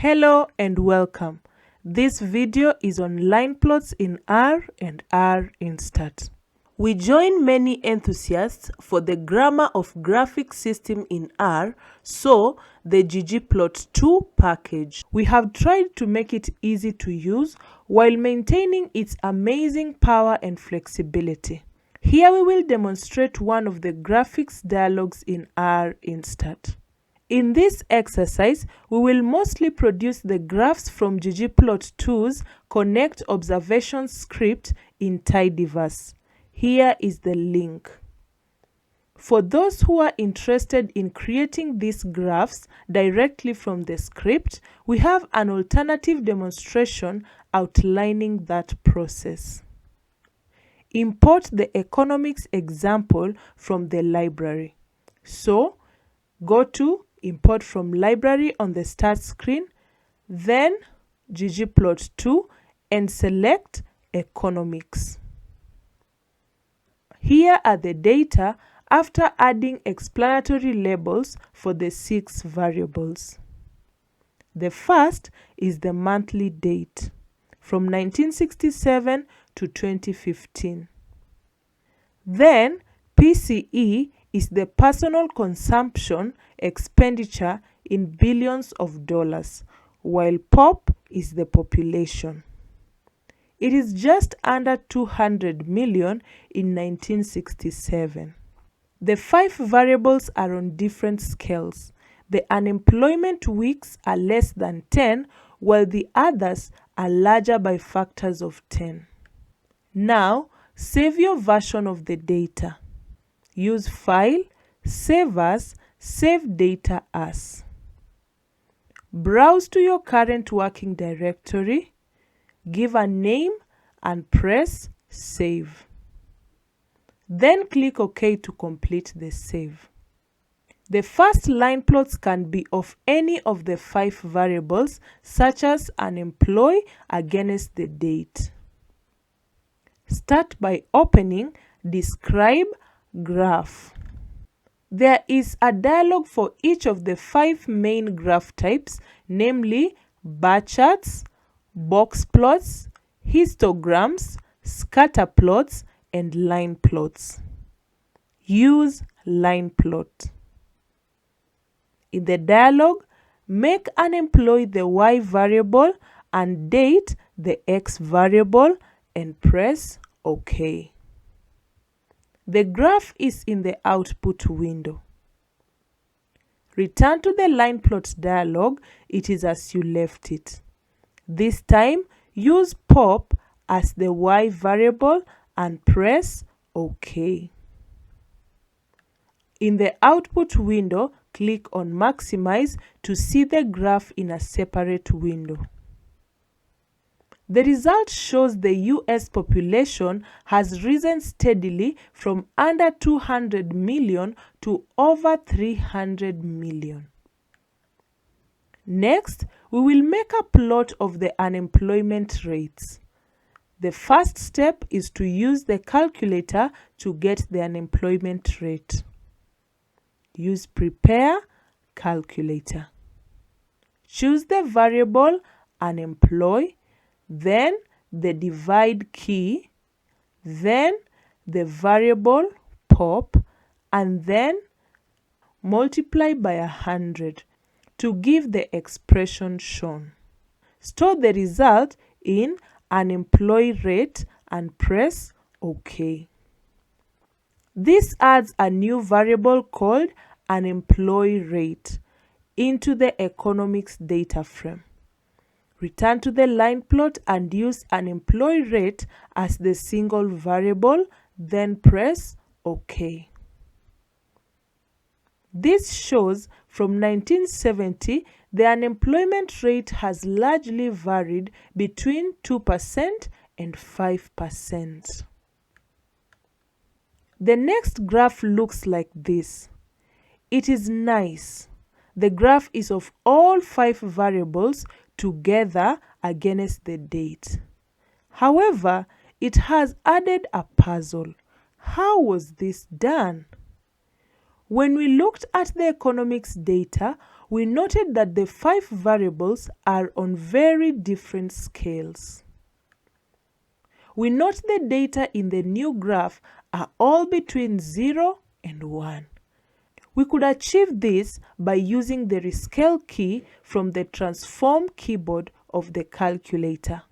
Hello and welcome. This video is on line plots in R and R-Instat. We join many enthusiasts for the grammar of graphic system in R, so the ggplot2 package. We have tried to make it easy to use while maintaining its amazing power and flexibility. Here we will demonstrate one of the graphics dialogs in R-Instat. In this exercise, we will mostly produce the graphs from ggplot2's connect observation script in tidyverse. Here is the link. For those who are interested in creating these graphs directly from the script, we have an alternative demonstration outlining that process. Import the economics example from the library. So, go to Import from Library on the Start screen, then ggplot2 and select Economics. Here are the data after adding explanatory labels for the 6 variables. The first is the monthly date, from 1967 to 2015. Then PCE is the personal consumption expenditure in billions of dollars, while POP is the population. It is just under 200 million in 1967. The 5 variables are on different scales. The unemployment weeks are less than 10, while the others are larger by factors of 10. Now, save your version of the data. Use File, Save As, Save Data As. Browse to your current working directory, give a name and press Save. Then click OK to complete the save. The first line plots can be of any of the 5 variables, such as an employee against the date. Start by opening Describe Graph. There is a dialog for each of the 5 main graph types, namely bar charts, box plots, histograms, scatter plots, and line plots. Use line plot. In the dialog, make an employee the Y variable and date the X variable and press OK. The graph is in the output window. Return to the line plot dialog. It is as you left it. This time, use POP as the Y variable and press OK. In the output window, click on Maximize to see the graph in a separate window. The result shows the US population has risen steadily from under 200 million to over 300 million. Next, we will make a plot of the unemployment rates. The first step is to use the calculator to get the unemployment rate. Use Prepare Calculator. Choose the variable unemploy, then the divide key, then the variable POP, and then multiply by 100 to give the expression shown. Store the result in unemployed rate and press OK. This adds a new variable called unemployed rate into the economics data frame. Return to the line plot and use unemployed rate as the single variable, then press OK. This shows from 1970, the unemployment rate has largely varied between 2% and 5%. The next graph looks like this. It is nice. The graph is of all 5 variables together against the date. However, it has added a puzzle. How was this done? When we looked at the economics data, we noted that the 5 variables are on very different scales. We note the data in the new graph are all between 0 and 1. We could achieve this by using the Rescale key from the transform keyboard of the calculator.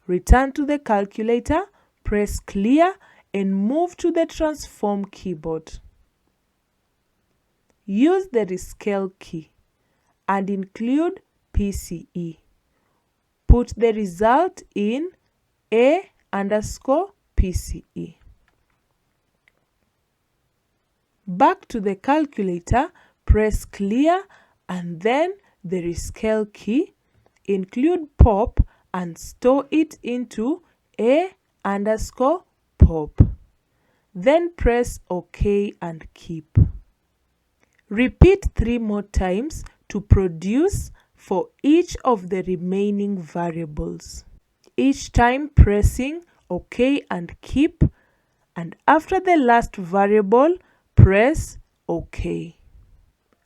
Return to the calculator, press clear and move to the transform keyboard. Use the Rescale key and include PCE. Put the result in A_PCE. Back to the calculator, press clear and then the Rescale key, include pop and store it into A_pop. Then press OK and keep. Repeat 3 more times to produce for each of the remaining variables. Each time pressing OK and keep, and after the last variable, press OK.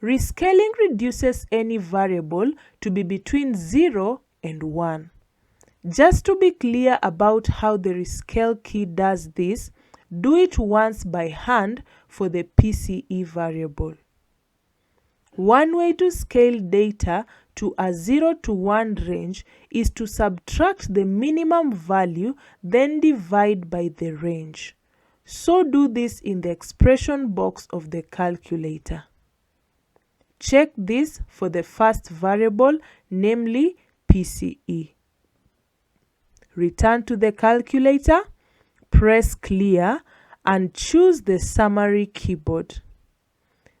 Rescaling reduces any variable to be between 0 and 1. Just to be clear about how the Rescale key does this, do it once by hand for the PCE variable. One way to scale data to a 0 to 1 range is to subtract the minimum value, then divide by the range. So do this in the expression box of the calculator. Check this for the first variable, namely PCE. Return to the calculator, press clear and choose the summary keyboard.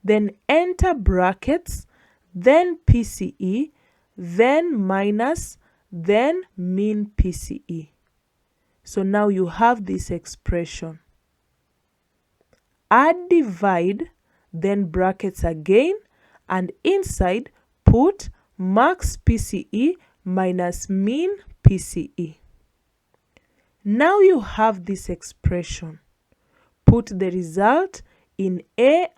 Then enter brackets, then PCE, then minus, then mean PCE. So now you have this expression. Add divide, then brackets again, and inside put max PCE minus mean PCE. Now you have this expression. Put the result in A_PCE2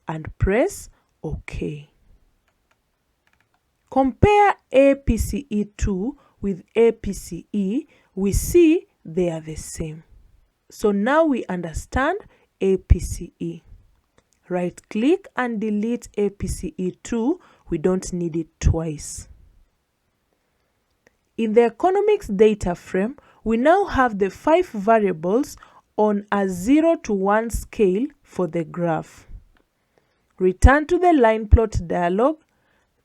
and press OK. Compare APCE2 with APCE, we see they are the same. So now we understand APCE. Right click and delete APCE2, we don't need it twice. In the economics data frame, we now have the 5 variables on a 0 to 1 scale for the graph. Return to the line plot dialog,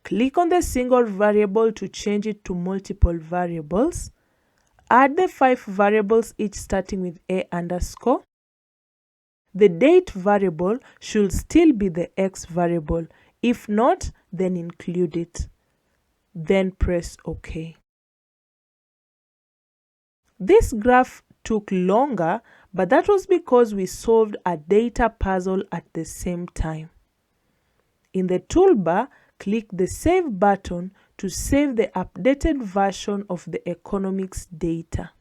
click on the single variable to change it to multiple variables, add the 5 variables each starting with A_. The date variable should still be the X variable. If not, then include it. Then press OK. This graph took longer, but that was because we solved a data puzzle at the same time. In the toolbar, click the Save button to save the updated version of the economics data.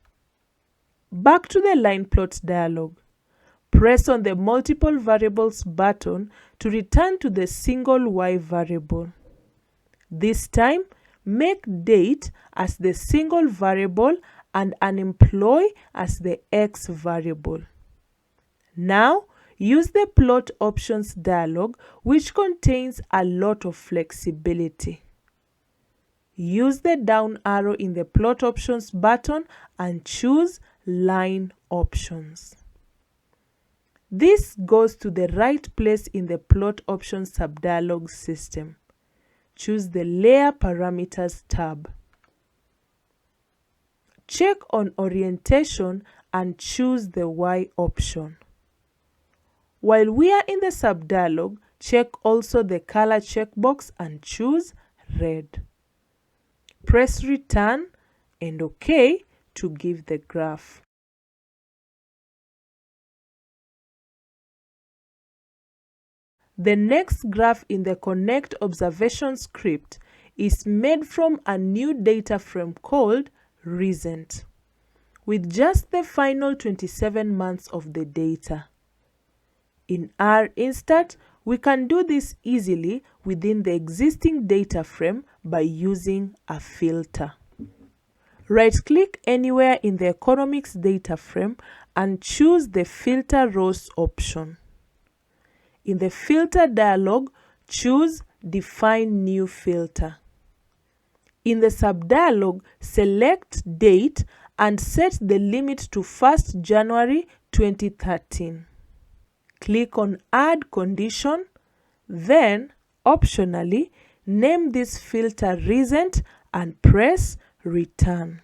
Back to the line plot dialog. Press on the Multiple Variables button to return to the single Y variable. This time, make date as the single variable and unemployed as the X variable. Now, use the Plot Options dialog, which contains a lot of flexibility. Use the down arrow in the Plot Options button and choose Line Options. This goes to the right place in the Plot Options subdialog system. Choose the Layer Parameters tab. Check on Orientation and choose the Y option. While we are in the subdialog, check also the color checkbox and choose red. Press Return and OK to give the graph. The next graph in the Connect observation script is made from a new data frame called Recent, with just the final 27 months of the data. In R-Instat, We can do this easily within the existing data frame by using a filter. Right-click anywhere in the economics data frame and choose the Filter Rows option. In the Filter dialog, choose Define New Filter. In the subdialog, select Date and set the limit to 1st January 2013. Click on Add Condition, then, optionally, name this filter Recent and press Return.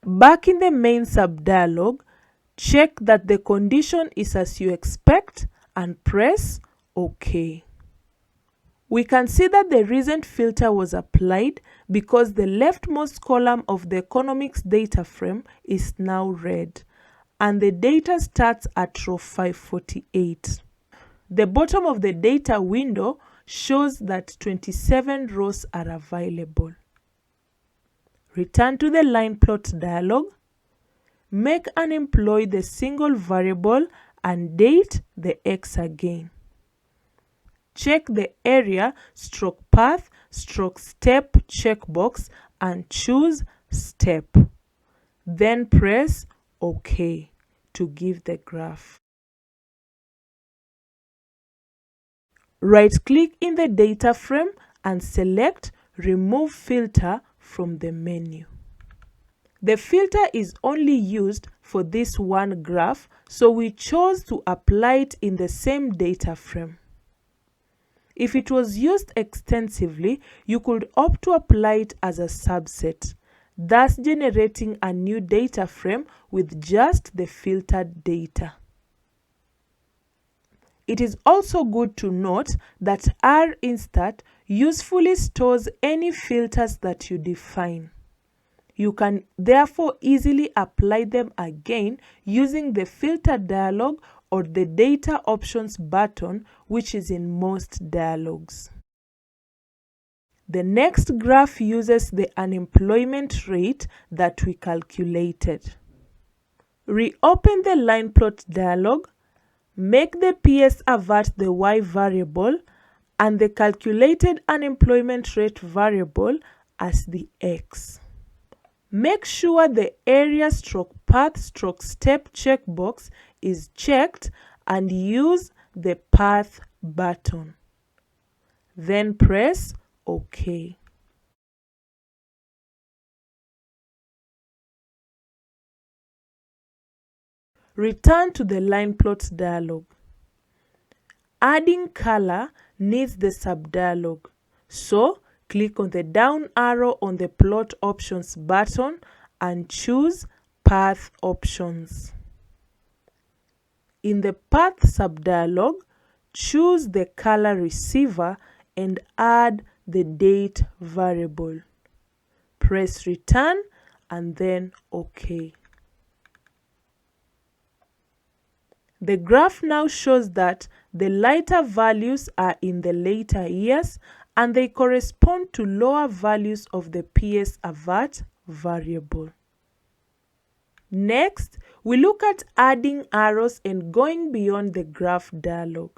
Back in the main subdialog, check that the condition is as you expect and press OK. We can see that the recent filter was applied because the leftmost column of the economics data frame is now red and the data starts at row 548. The bottom of the data window shows that 27 rows are available. Return to the line plot dialog. Make unemployed the single variable and date the X again. Check the area / path / step checkbox and choose step. Then press OK to give the graph. Right-click in the data frame and select Remove Filter from the menu. The filter is only used for this one graph, so we chose to apply it in the same data frame. If it was used extensively, you could opt to apply it as a subset, thus generating a new data frame with just the filtered data. It is also good to note that R-Instat usefully stores any filters that you define. You can therefore easily apply them again using the filter dialog or the data options button, which is in most dialogs. The next graph uses the unemployment rate that we calculated. Reopen the line plot dialog, make the PS avert the Y variable and the calculated unemployment rate variable as the X. Make sure the area / path / step checkbox is checked and use the path button. Then press OK. Return to the line plot dialog. Adding color needs the subdialog, so click on the down arrow on the plot options button and choose path options. In the path subdialog, choose the color receiver and add the date variable. Press return and then OK. The graph now shows that the lighter values are in the later years and they correspond to lower values of the PS avert variable. Next, we look at adding arrows and going beyond the graph dialog.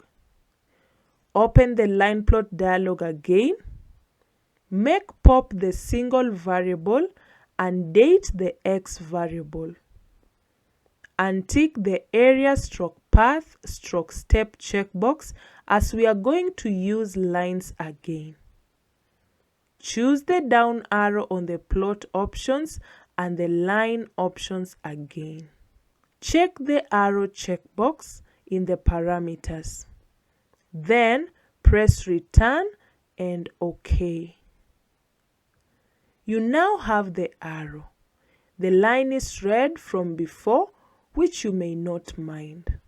Open the line plot dialog again. Make pop the single variable and date the X variable. Untick the area / path / step checkbox as we are going to use lines again. Choose the down arrow on the plot options and the line options again. Check the arrow checkbox in the parameters. Then press return and OK. You now have the arrow. The line is red from before, which you may not mind.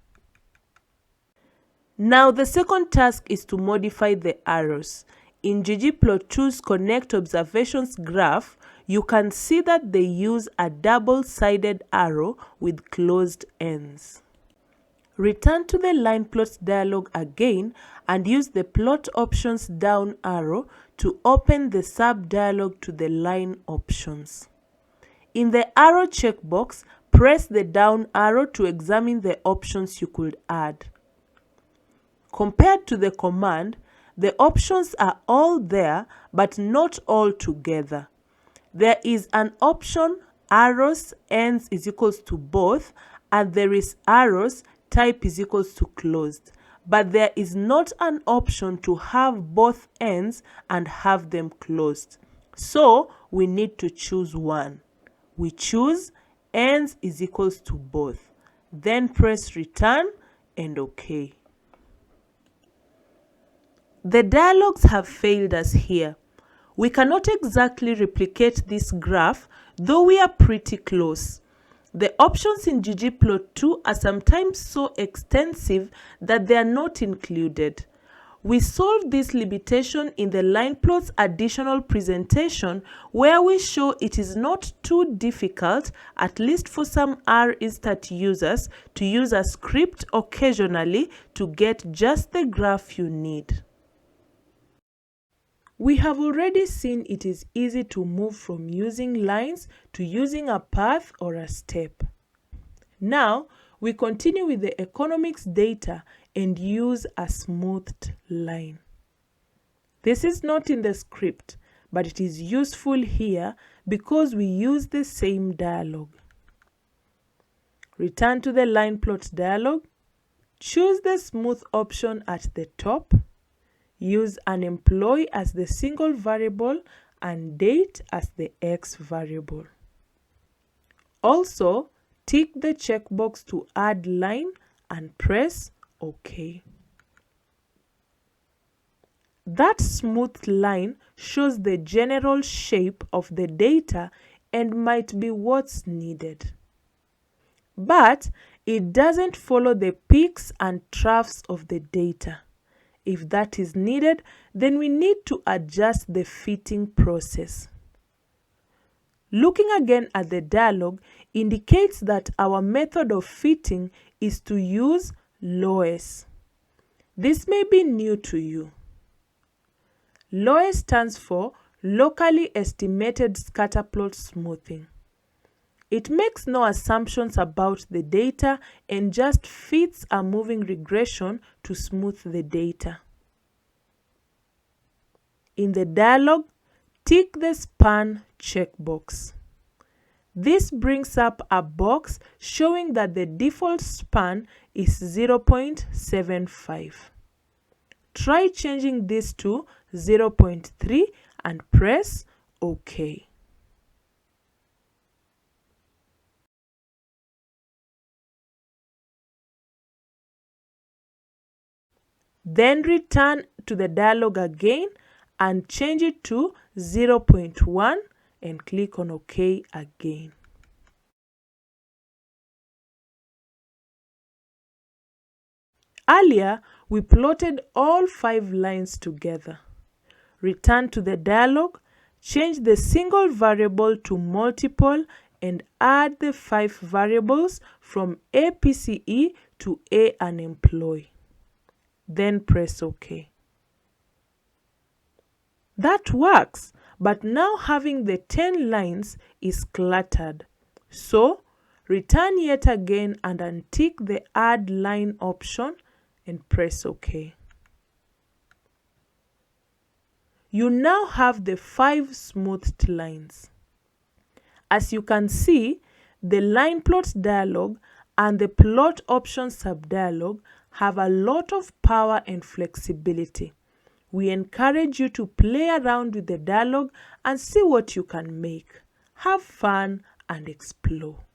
Now the second task is to modify the arrows. In ggplot2's Connect Observations graph, you can see that they use a double-sided arrow with closed ends. Return to the line plot dialog again and use the plot options down arrow to open the sub-dialog to the line options. In the arrow checkbox, press the down arrow to examine the options you could add. Compared to the command, the options are all there, but not all together. There is an option arrows ends is equals to both, and there is arrows type is equals to closed. But there is not an option to have both ends and have them closed. So we need to choose one. We choose ends is equals to both. Then press return and OK. The dialogues have failed us here. We cannot exactly replicate this graph, though we are pretty close. The options in ggplot2 are sometimes so extensive that they are not included. We solved this limitation in the line plots additional presentation, where we show it is not too difficult, at least for some R-Instat users, to use a script occasionally to get just the graph you need. We have already seen it is easy to move from using lines to using a path or a step. Now, we continue with the economics data and use a smoothed line. This is not in the script, but it is useful here because we use the same dialog. Return to the line plot dialog, choose the smooth option at the top, use an employee as the single variable and date as the X variable. Also, tick the checkbox to add line and press OK. That smooth line shows the general shape of the data and might be what's needed. But it doesn't follow the peaks and troughs of the data. If that is needed, then we need to adjust the fitting process. Looking again at the dialog indicates that our method of fitting is to use LOES. This may be new to you. LOES stands for Locally Estimated Scatterplot Smoothing. It makes no assumptions about the data and just fits a moving regression to smooth the data. In the dialog, tick the span checkbox. This brings up a box showing that the default span is 0.75. Try changing this to 0.3 and press OK. Then return to the dialog again and change it to 0.1 and click on OK again. Earlier, we plotted all 5 lines together. Return to the dialog, change the single variable to multiple and add the 5 variables from APCE to A an employee. Then press OK. That works, but now having the 10 lines is cluttered. So, return yet again and untick the Add Line option and press OK. You now have the 5 smoothed lines. As you can see, the line plot dialog and the plot option subdialog have a lot of power and flexibility. We encourage you to play around with the dialog and see what you can make. Have fun and explore.